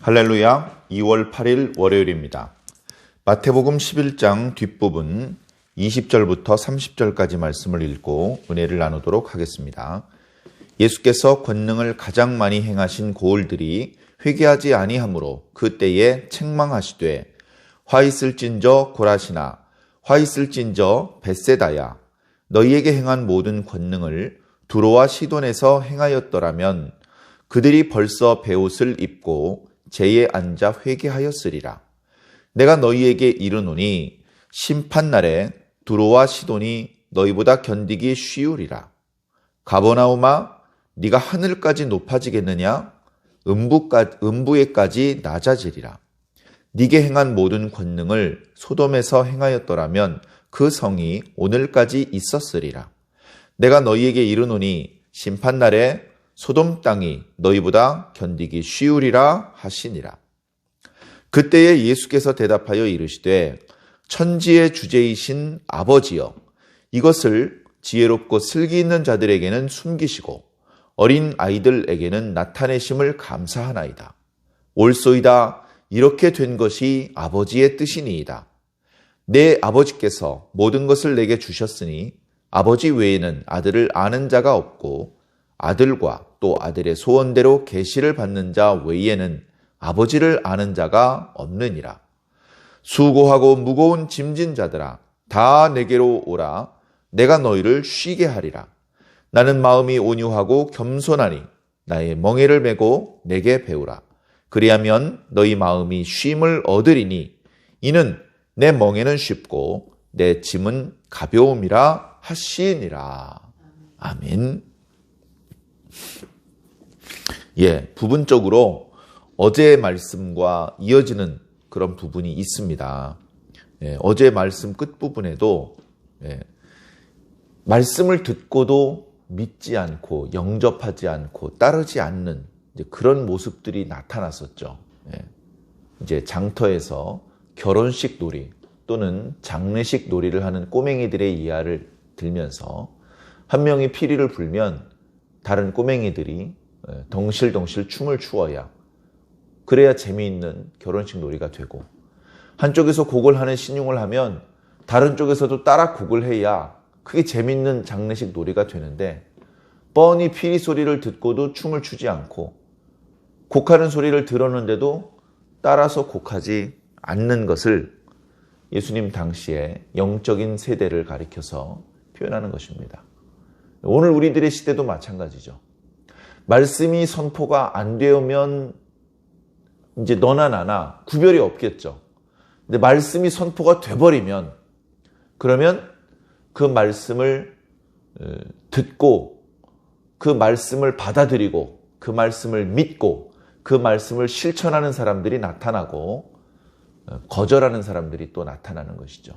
할렐루야, 2월 8일 월요일입니다. 마태복음 11장 뒷부분 20절부터 30절까지 말씀을 읽고 은혜를 나누도록 하겠습니다. 예수께서 권능을 가장 많이 행하신 고을들이 회개하지 아니하므로 그때에 책망하시되 화 있을진저 고라시나 화 있을진저 벳세다야 너희에게 행한 모든 권능을 두로와 시돈에서 행하였더라면 그들이 벌써 베옷을 입고 제에 앉아 회개하였으리라. 내가 너희에게 이르노니 심판날에 두로와 시돈이 너희보다 견디기 쉬우리라. 가버나움아 네가 하늘까지 높아지겠느냐? 음부에까지 낮아지리라. 네게 행한 모든 권능을 소돔에서 행하였더라면 그 성이 오늘까지 있었으리라. 내가 너희에게 이르노니 심판날에 소돔 땅이 너희보다 견디기 쉬우리라 하시니라. 그때에 예수께서 대답하여 이르시되 천지의 주제이신 아버지여 이것을 지혜롭고 슬기 있는 자들에게는 숨기시고 어린 아이들에게는 나타내심을 감사하나이다. 옳소이다. 이렇게 된 것이 아버지의 뜻이니이다. 내 아버지께서 모든 것을 내게 주셨으니 아버지 외에는 아들을 아는 자가 없고 아들과 또 아들의 소원대로 계시를 받는 자 외에는 아버지를 아는 자가 없느니라. 수고하고 무거운 짐진 자들아 다 내게로 오라. 내가 너희를 쉬게 하리라. 나는 마음이 온유하고 겸손하니 나의 멍에를 메고 내게 배우라. 그리하면 너희 마음이 쉼을 얻으리니 이는 내 멍에는 쉽고 내 짐은 가벼움이라 하시니라. 아멘. 부분적으로 어제의 말씀과 이어지는 그런 부분이 있습니다. 어제 말씀 끝부분에도 말씀을 듣고도 믿지 않고 영접하지 않고 따르지 않는 그런 모습들이 나타났었죠. 이제 장터에서 결혼식 놀이 또는 장례식 놀이를 하는 꼬맹이들의 이야를 들면서 한 명이 피리를 불면 다른 꼬맹이들이 덩실덩실 춤을 추어야 그래야 재미있는 결혼식 놀이가 되고 한쪽에서 곡을 하는 신용을 하면 다른 쪽에서도 따라 곡을 해야 그게 재미있는 장례식 놀이가 되는데 뻔히 피리 소리를 듣고도 춤을 추지 않고 곡하는 소리를 들었는데도 따라서 곡하지 않는 것을 예수님 당시에 영적인 세대를 가리켜서 표현하는 것입니다. 오늘 우리들의 시대도 마찬가지죠. 말씀이 선포가 안 되면 이제 너나 나나 구별이 없겠죠. 근데 말씀이 선포가 돼버리면 그러면 그 말씀을 듣고 그 말씀을 받아들이고 그 말씀을 믿고 그 말씀을 실천하는 사람들이 나타나고 거절하는 사람들이 또 나타나는 것이죠.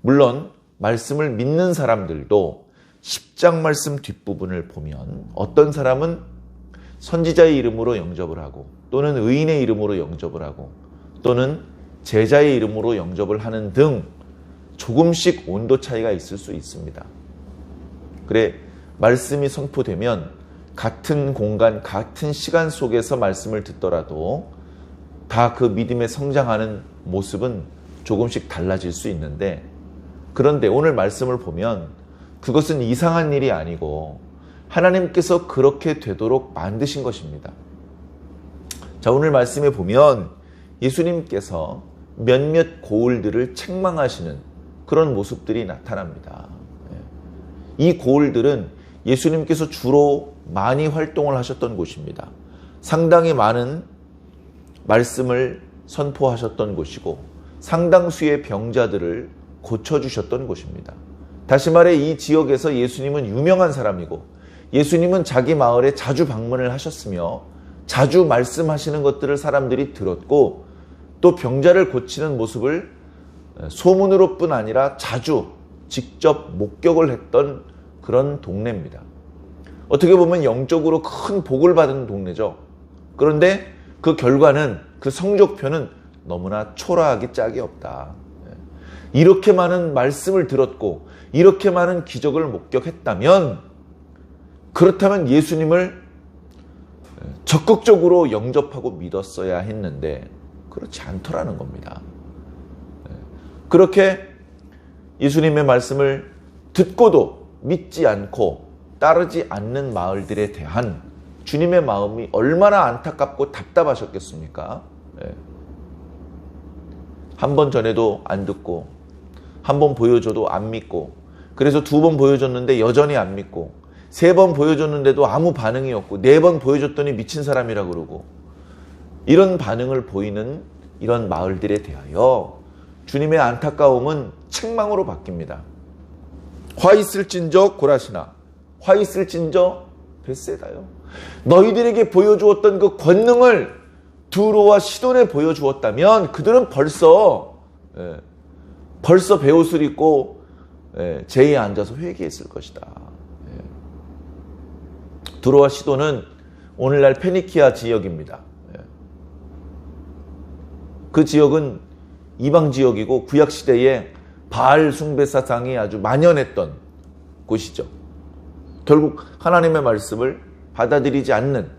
물론 말씀을 믿는 사람들도 10장 말씀 뒷부분을 보면 어떤 사람은 선지자의 이름으로 영접을 하고 또는 의인의 이름으로 영접을 하고 또는 제자의 이름으로 영접을 하는 등 조금씩 온도 차이가 있을 수 있습니다. 그래 말씀이 선포되면 같은 공간, 같은 시간 속에서 말씀을 듣더라도 다 그 믿음에 성장하는 모습은 조금씩 달라질 수 있는데 그런데 오늘 말씀을 보면 그것은 이상한 일이 아니고 하나님께서 그렇게 되도록 만드신 것입니다. 자, 오늘 말씀에 보면 예수님께서 몇몇 고을들을 책망하시는 그런 모습들이 나타납니다. 이 고을들은 예수님께서 주로 많이 활동을 하셨던 곳입니다. 상당히 많은 말씀을 선포하셨던 곳이고 상당수의 병자들을 고쳐주셨던 곳입니다. 다시 말해 이 지역에서 예수님은 유명한 사람이고 예수님은 자기 마을에 자주 방문을 하셨으며 자주 말씀하시는 것들을 사람들이 들었고 또 병자를 고치는 모습을 소문으로뿐 아니라 자주 직접 목격을 했던 그런 동네입니다. 어떻게 보면 영적으로 큰 복을 받은 동네죠. 그런데 그 결과는 그 성적표는 너무나 초라하기 짝이 없다. 이렇게 많은 말씀을 들었고 이렇게 많은 기적을 목격했다면 그렇다면 예수님을 적극적으로 영접하고 믿었어야 했는데 그렇지 않더라는 겁니다. 그렇게 예수님의 말씀을 듣고도 믿지 않고 따르지 않는 마을들에 대한 주님의 마음이 얼마나 안타깝고 답답하셨겠습니까? 한 번 전에도 안 듣고, 한 번 보여줘도 안 믿고, 그래서 2번 보여줬는데 여전히 안 믿고, 3번 보여줬는데도 아무 반응이 없고, 4번 보여줬더니 미친 사람이라 그러고, 이런 반응을 보이는 이런 마을들에 대하여 주님의 안타까움은 책망으로 바뀝니다. 화 있을진저 고라시나, 화 있을진저 벳세다요. 너희들에게 보여주었던 그 권능을 두로와 시돈에 보여주었다면 그들은 벌써 베옷을 입고 제에 앉아서 회개했을 것이다. 두로와 시돈은 오늘날 페니키아 지역입니다. 그 지역은 이방 지역이고 구약시대에 바알 숭배 사상이 아주 만연했던 곳이죠. 결국 하나님의 말씀을 받아들이지 않는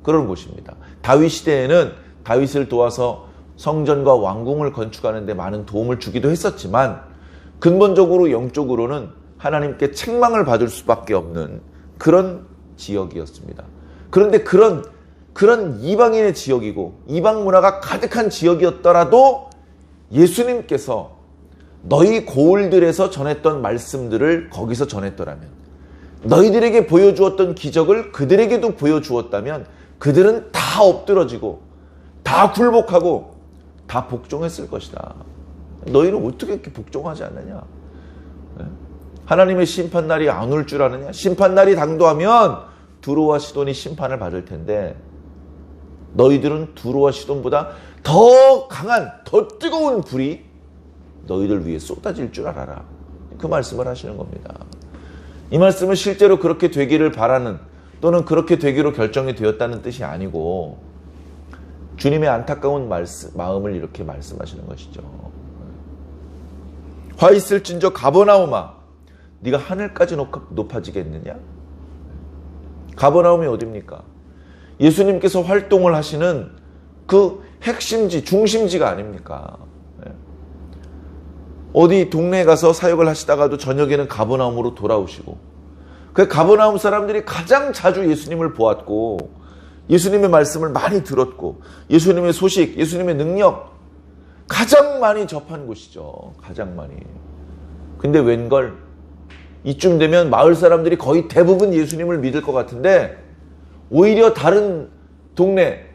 그런 곳입니다. 다윗 시대에는 다윗을 도와서 성전과 왕궁을 건축하는 데 많은 도움을 주기도 했었지만 근본적으로 영적으로는 하나님께 책망을 받을 수밖에 없는 그런 지역이었습니다. 그런데 그런 이방인의 지역이고 이방 문화가 가득한 지역이었더라도 예수님께서 너희 고을들에서 전했던 말씀들을 거기서 전했더라면, 너희들에게 보여주었던 기적을 그들에게도 보여주었다면 그들은 다 엎드러지고 다 굴복하고 다 복종했을 것이다. 너희는 어떻게 이렇게 복종하지 않느냐? 하나님의 심판날이 안 올 줄 아느냐? 심판날이 당도하면 두로와 시돈이 심판을 받을 텐데 너희들은 두로와 시돈보다 더 강한, 더 뜨거운 불이 너희들 위에 쏟아질 줄 알아라. 그 말씀을 하시는 겁니다. 이 말씀은 실제로 그렇게 되기를 바라는, 또는 그렇게 되기로 결정이 되었다는 뜻이 아니고 주님의 안타까운 마음을 이렇게 말씀하시는 것이죠. 화 있을진저 가버나움아, 네가 하늘까지 높아지겠느냐? 가버나움이 어딥니까? 예수님께서 활동을 하시는 그 핵심지, 중심지가 아닙니까? 어디 동네에 가서 사역을 하시다가도 저녁에는 가버나움으로 돌아오시고, 그 가버나움 사람들이 가장 자주 예수님을 보았고 예수님의 말씀을 많이 들었고 예수님의 소식, 예수님의 능력 가장 많이 접한 곳이죠. 가장 많이. 근데 웬걸 이쯤 되면 마을 사람들이 거의 대부분 예수님을 믿을 것 같은데 오히려 다른 동네,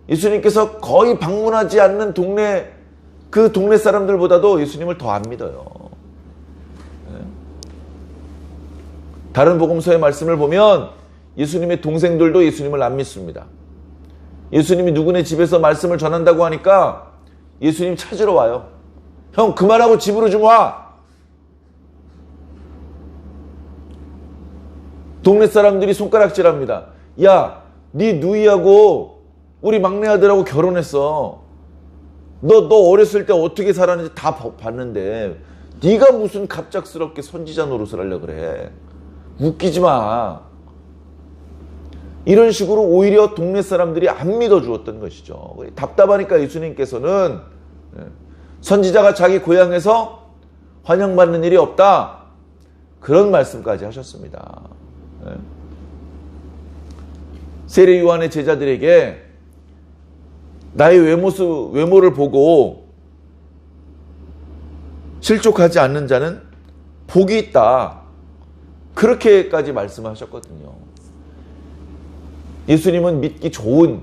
예수님께서 거의 방문하지 않는 동네, 그 동네 사람들보다도 예수님을 더 안 믿어요. 다른 복음서의 말씀을 보면 예수님의 동생들도 예수님을 안 믿습니다. 예수님이 누구네 집에서 말씀을 전한다고 하니까 예수님 찾으러 와요. 형 그만하고 집으로 좀 와. 동네 사람들이 손가락질합니다. 야, 네 누이하고 우리 막내 아들하고 결혼했어. 너 어렸을 때 어떻게 살았는지 다 봤는데 네가 무슨 갑작스럽게 선지자 노릇을 하려고 그래. 웃기지 마. 이런 식으로 오히려 동네 사람들이 안 믿어주었던 것이죠. 답답하니까 예수님께서는 선지자가 자기 고향에서 환영받는 일이 없다. 그런 말씀까지 하셨습니다. 세례 요한의 제자들에게 나의 외모를 보고 실족하지 않는 자는 복이 있다. 그렇게까지 말씀하셨거든요. 예수님은 믿기 좋은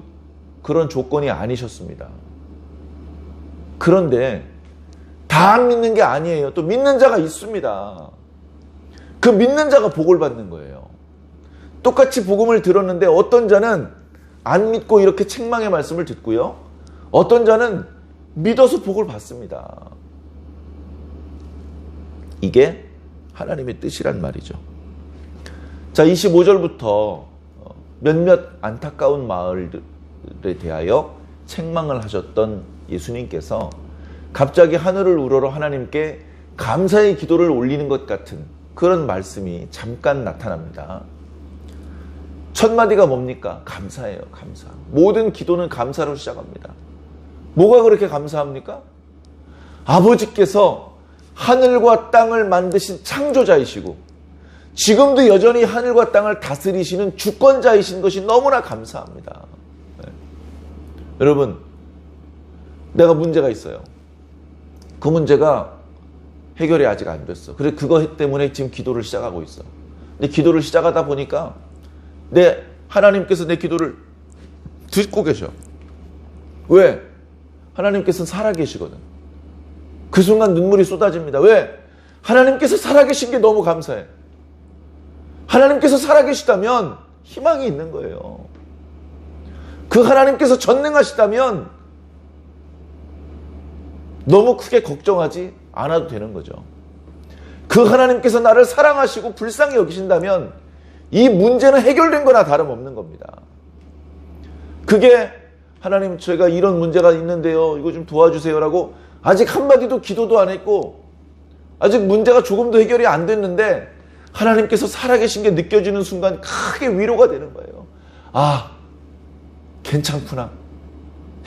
그런 조건이 아니셨습니다. 그런데 다 안 믿는 게 아니에요. 또 믿는 자가 있습니다. 그 믿는 자가 복을 받는 거예요. 똑같이 복음을 들었는데 어떤 자는 안 믿고 이렇게 책망의 말씀을 듣고요. 어떤 자는 믿어서 복을 받습니다. 이게 하나님의 뜻이란 말이죠. 자, 25절부터 몇몇 안타까운 마을들에 대하여 책망을 하셨던 예수님께서 갑자기 하늘을 우러러 하나님께 감사의 기도를 올리는 것 같은 그런 말씀이 잠깐 나타납니다. 첫 마디가 뭡니까? 감사예요. 감사. 모든 기도는 감사로 시작합니다. 뭐가 그렇게 감사합니까? 아버지께서 하늘과 땅을 만드신 창조자이시고 지금도 여전히 하늘과 땅을 다스리시는 주권자이신 것이 너무나 감사합니다. 네. 여러분, 내가 문제가 있어요. 그 문제가 해결이 아직 안 됐어. 그래서 그거 때문에 지금 기도를 시작하고 있어. 근데 기도를 시작하다 보니까 하나님께서 내 기도를 듣고 계셔. 왜? 하나님께서는 살아계시거든. 그 순간 눈물이 쏟아집니다. 왜? 하나님께서 살아계신 게 너무 감사해. 하나님께서 살아계시다면 희망이 있는 거예요. 그 하나님께서 전능하시다면 너무 크게 걱정하지 않아도 되는 거죠. 그 하나님께서 나를 사랑하시고 불쌍히 여기신다면 이 문제는 해결된 거나 다름없는 겁니다. 그게 하나님 제가 이런 문제가 있는데요. 이거 좀 도와주세요라고 아직 한마디도 기도도 안 했고 아직 문제가 조금도 해결이 안 됐는데 하나님께서 살아계신 게 느껴지는 순간 크게 위로가 되는 거예요. 아, 괜찮구나.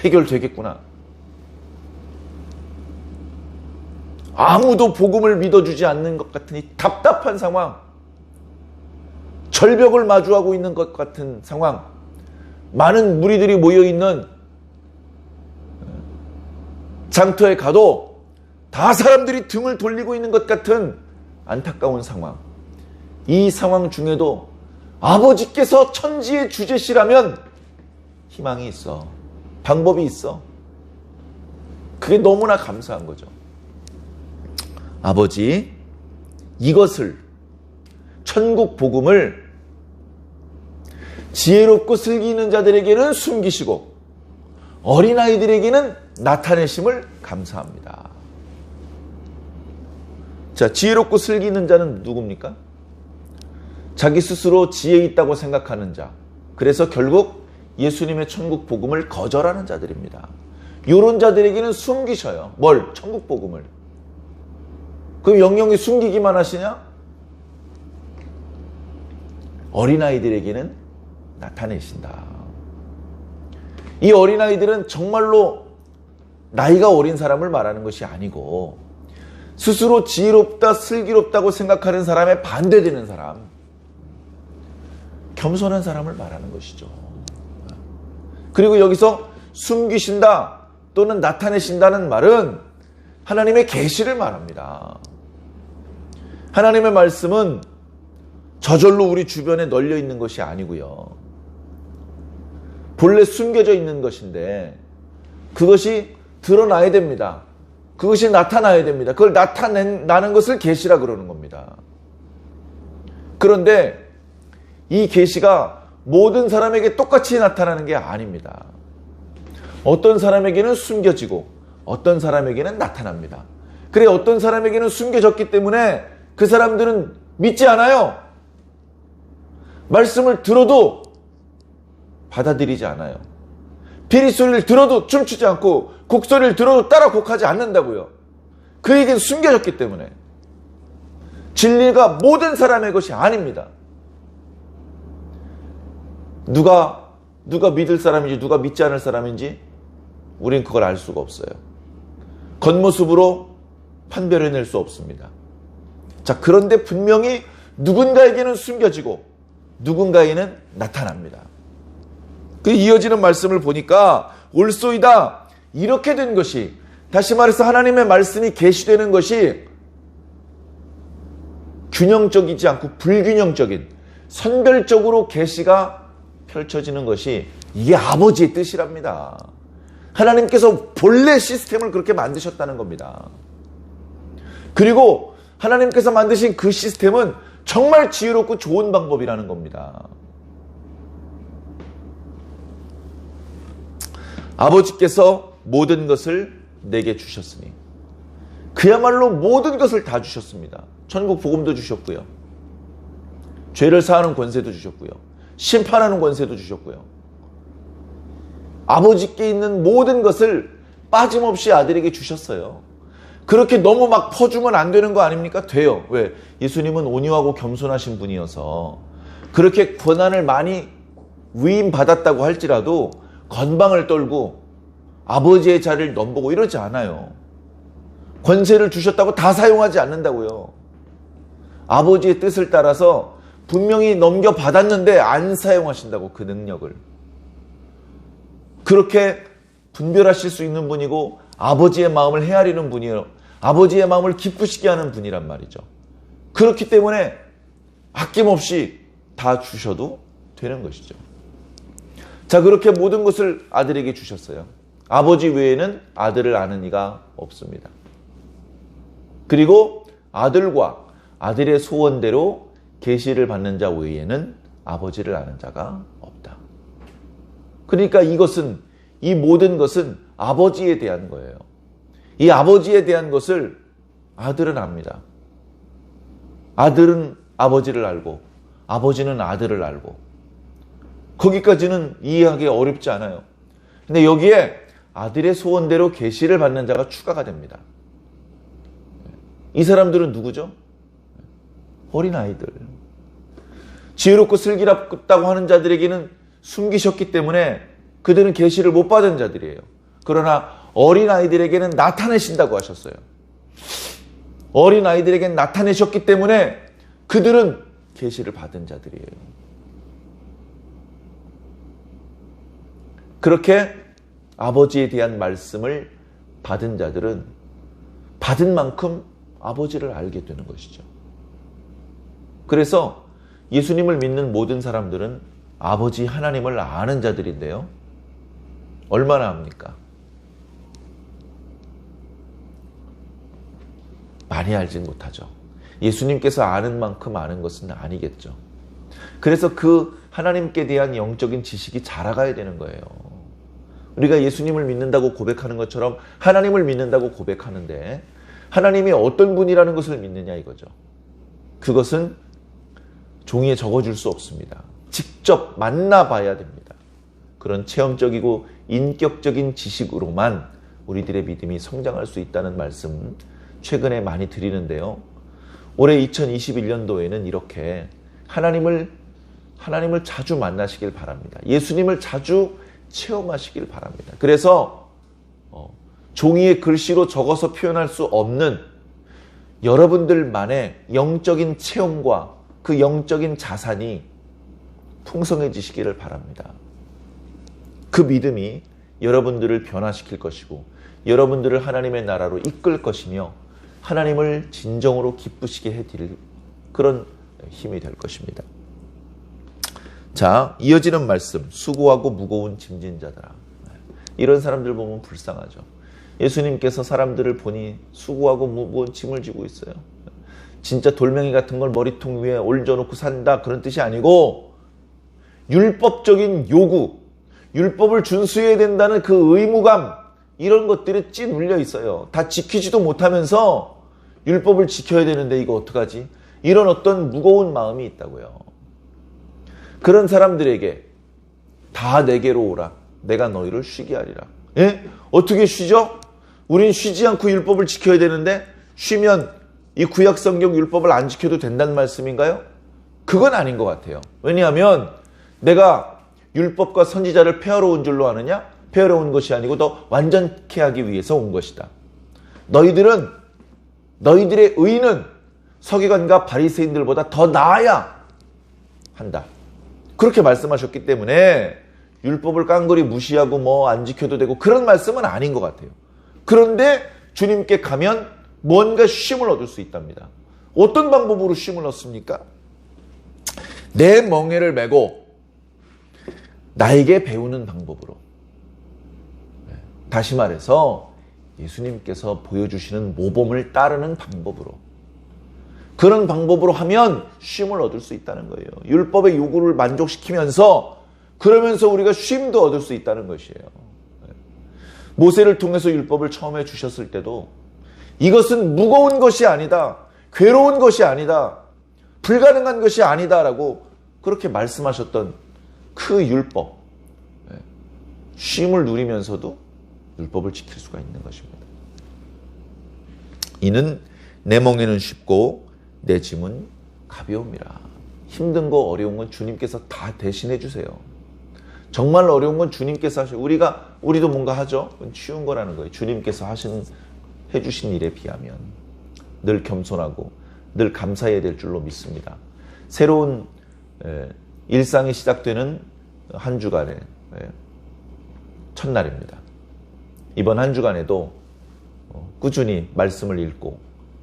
해결되겠구나. 아무도 복음을 믿어주지 않는 것 같은 이 답답한 상황, 절벽을 마주하고 있는 것 같은 상황, 많은 무리들이 모여있는 장터에 가도 다 사람들이 등을 돌리고 있는 것 같은 안타까운 상황. 이 상황 중에도 아버지께서 천지의 주제시라면 희망이 있어. 방법이 있어. 그게 너무나 감사한 거죠. 아버지, 이것을, 천국 복음을 지혜롭고 슬기 있는 자들에게는 숨기시고 어린아이들에게는 나타내심을 감사합니다. 자, 지혜롭고 슬기 있는 자는 누굽니까? 자기 스스로 지혜 있다고 생각하는 자. 그래서 결국 예수님의 천국 복음을 거절하는 자들입니다. 이런 자들에게는 숨기셔요. 뭘? 천국 복음을. 그럼 영영이 숨기기만 하시냐? 어린아이들에게는 나타내신다. 이 어린아이들은 정말로 나이가 어린 사람을 말하는 것이 아니고 스스로 지혜롭다, 슬기롭다고 생각하는 사람에 반대되는 사람, 겸손한 사람을 말하는 것이죠. 그리고 여기서 숨기신다 또는 나타내신다는 말은 하나님의 계시를 말합니다. 하나님의 말씀은 저절로 우리 주변에 널려 있는 것이 아니고요. 본래 숨겨져 있는 것인데 그것이 드러나야 됩니다. 그것이 나타나야 됩니다. 그걸 나타내는 것을 계시라 그러는 겁니다. 그런데 이 계시가 모든 사람에게 똑같이 나타나는 게 아닙니다. 어떤 사람에게는 숨겨지고 어떤 사람에게는 나타납니다. 그래, 어떤 사람에게는 숨겨졌기 때문에 그 사람들은 믿지 않아요. 말씀을 들어도 받아들이지 않아요. 피리소리를 들어도 춤추지 않고 곡소리를 들어도 따라 곡하지 않는다고요. 그에겐 숨겨졌기 때문에. 진리가 모든 사람의 것이 아닙니다. 누가 믿을 사람인지 누가 믿지 않을 사람인지 우린 그걸 알 수가 없어요. 겉모습으로 판별해낼 수 없습니다. 자, 그런데 분명히 누군가에게는 숨겨지고 누군가에게는 나타납니다. 그 이어지는 말씀을 보니까 올소이다, 이렇게 된 것이, 다시 말해서 하나님의 말씀이 계시되는 것이 균형적이지 않고 불균형적인 선별적으로 계시가 펼쳐지는 것이 이게 아버지의 뜻이랍니다. 하나님께서 본래 시스템을 그렇게 만드셨다는 겁니다. 그리고 하나님께서 만드신 그 시스템은 정말 지혜롭고 좋은 방법이라는 겁니다. 아버지께서 모든 것을 내게 주셨으니, 그야말로 모든 것을 다 주셨습니다. 천국 복음도 주셨고요. 죄를 사하는 권세도 주셨고요. 심판하는 권세도 주셨고요. 아버지께 있는 모든 것을 빠짐없이 아들에게 주셨어요. 그렇게 너무 막 퍼주면 안 되는 거 아닙니까? 돼요. 왜? 예수님은 온유하고 겸손하신 분이어서 그렇게 권한을 많이 위임받았다고 할지라도 건방을 떨고 아버지의 자리를 넘보고 이러지 않아요. 권세를 주셨다고 다 사용하지 않는다고요. 아버지의 뜻을 따라서 분명히 넘겨받았는데 안 사용하신다고, 그 능력을. 그렇게 분별하실 수 있는 분이고 아버지의 마음을 헤아리는 분이에요. 아버지의 마음을 기쁘시게 하는 분이란 말이죠. 그렇기 때문에 아낌없이 다 주셔도 되는 것이죠. 자, 그렇게 모든 것을 아들에게 주셨어요. 아버지 외에는 아들을 아는 이가 없습니다. 그리고 아들과 아들의 소원대로 계시를 받는 자 외에는 아버지를 아는 자가 없다. 그러니까 이 모든 것은 아버지에 대한 거예요. 이 아버지에 대한 것을 아들은 압니다. 아들은 아버지를 알고 아버지는 아들을 알고, 거기까지는 이해하기 어렵지 않아요. 근데 여기에 아들의 소원대로 계시를 받는 자가 추가가 됩니다. 이 사람들은 누구죠? 어린아이들. 지혜롭고 슬기롭다고 하는 자들에게는 숨기셨기 때문에 그들은 계시를 못 받은 자들이에요. 그러나 어린아이들에게는 나타내신다고 하셨어요. 어린아이들에게는 나타내셨기 때문에 그들은 계시를 받은 자들이에요. 그렇게 아버지에 대한 말씀을 받은 자들은 받은 만큼 아버지를 알게 되는 것이죠. 그래서 예수님을 믿는 모든 사람들은 아버지 하나님을 아는 자들인데요. 얼마나 압니까? 많이 알진 못하죠. 예수님께서 아는 만큼 아는 것은 아니겠죠. 그래서 그 하나님께 대한 영적인 지식이 자라가야 되는 거예요. 우리가 예수님을 믿는다고 고백하는 것처럼 하나님을 믿는다고 고백하는데 하나님이 어떤 분이라는 것을 믿느냐 이거죠. 그것은 종이에 적어줄 수 없습니다. 직접 만나봐야 됩니다. 그런 체험적이고 인격적인 지식으로만 우리들의 믿음이 성장할 수 있다는 말씀 최근에 많이 드리는데요. 올해 2021년도에는 이렇게 하나님을 자주 만나시길 바랍니다. 예수님을 자주 체험하시길 바랍니다. 그래서 종이에 글씨로 적어서 표현할 수 없는 여러분들만의 영적인 체험과 그 영적인 자산이 풍성해지시기를 바랍니다. 그 믿음이 여러분들을 변화시킬 것이고 여러분들을 하나님의 나라로 이끌 것이며 하나님을 진정으로 기쁘시게 해드릴 그런 힘이 될 것입니다. 자, 이어지는 말씀, 수고하고 무거운 짐진 자들아. 이런 사람들 보면 불쌍하죠. 예수님께서 사람들을 보니 수고하고 무거운 짐을 지고 있어요. 진짜 돌멩이 같은 걸 머리통 위에 올려놓고 산다 그런 뜻이 아니고 율법적인 요구, 율법을 준수해야 된다는 그 의무감, 이런 것들이 찌눌려 있어요. 다 지키지도 못하면서 율법을 지켜야 되는데 이거 어떡하지? 이런 어떤 무거운 마음이 있다고요. 그런 사람들에게 다 내게로 오라. 내가 너희를 쉬게 하리라. 예? 어떻게 쉬죠? 우린 쉬지 않고 율법을 지켜야 되는데 쉬면 이 구약 성경 율법을 안 지켜도 된다는 말씀인가요? 그건 아닌 것 같아요. 왜냐하면 내가 율법과 선지자를 폐하러 온 줄로 아느냐? 폐하러 온 것이 아니고 더 완전케 하기 위해서 온 것이다. 너희들의 의는 서기관과 바리새인들보다 더 나아야 한다. 그렇게 말씀하셨기 때문에 율법을 깡그리 무시하고 뭐 안 지켜도 되고 그런 말씀은 아닌 것 같아요. 그런데 주님께 가면 뭔가 쉼을 얻을 수 있답니다. 어떤 방법으로 쉼을 얻습니까? 내 멍에를 메고 나에게 배우는 방법으로. 다시 말해서 예수님께서 보여주시는 모범을 따르는 방법으로. 그런 방법으로 하면 쉼을 얻을 수 있다는 거예요. 율법의 요구를 만족시키면서 그러면서 우리가 쉼도 얻을 수 있다는 것이에요. 모세를 통해서 율법을 처음에 주셨을 때도 이것은 무거운 것이 아니다. 괴로운 것이 아니다. 불가능한 것이 아니다라고 그렇게 말씀하셨던 그 율법. 쉼을 누리면서도 율법을 지킬 수가 있는 것입니다. 이는 내 멍에는 쉽고 내 짐은 가벼움이라. 힘든 거 어려운 건 주님께서 다 대신해 주세요. 정말 어려운 건 주님께서 하시고 우리도 뭔가 하죠. 그건 쉬운 거라는 거예요. 주님께서 해주신 일에 비하면 늘 겸손하고 늘 감사해야 될 줄로 믿습니다. 새로운 일상이 시작되는 한 주간의 첫날입니다. 이번 한 주간에도 꾸준히 말씀을 읽고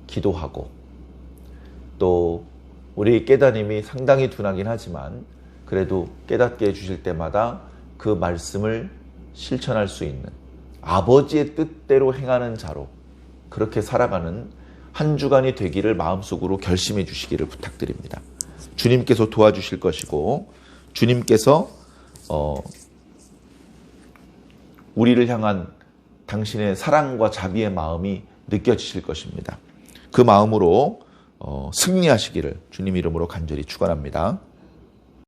기도하고 또 우리 깨달음이 상당히 둔하긴 하지만 그래도 깨닫게 해주실 때마다 그 말씀을 실천할 수 있는 아버지의 뜻대로 행하는 자로 그렇게 살아가는 한 주간이 되기를 마음속으로 결심해 주시기를 부탁드립니다. 주님께서 도와주실 것이고 주님께서 우리를 향한 당신의 사랑과 자비의 마음이 느껴지실 것입니다. 그 마음으로 승리하시기를 주님 이름으로 간절히 축원합니다.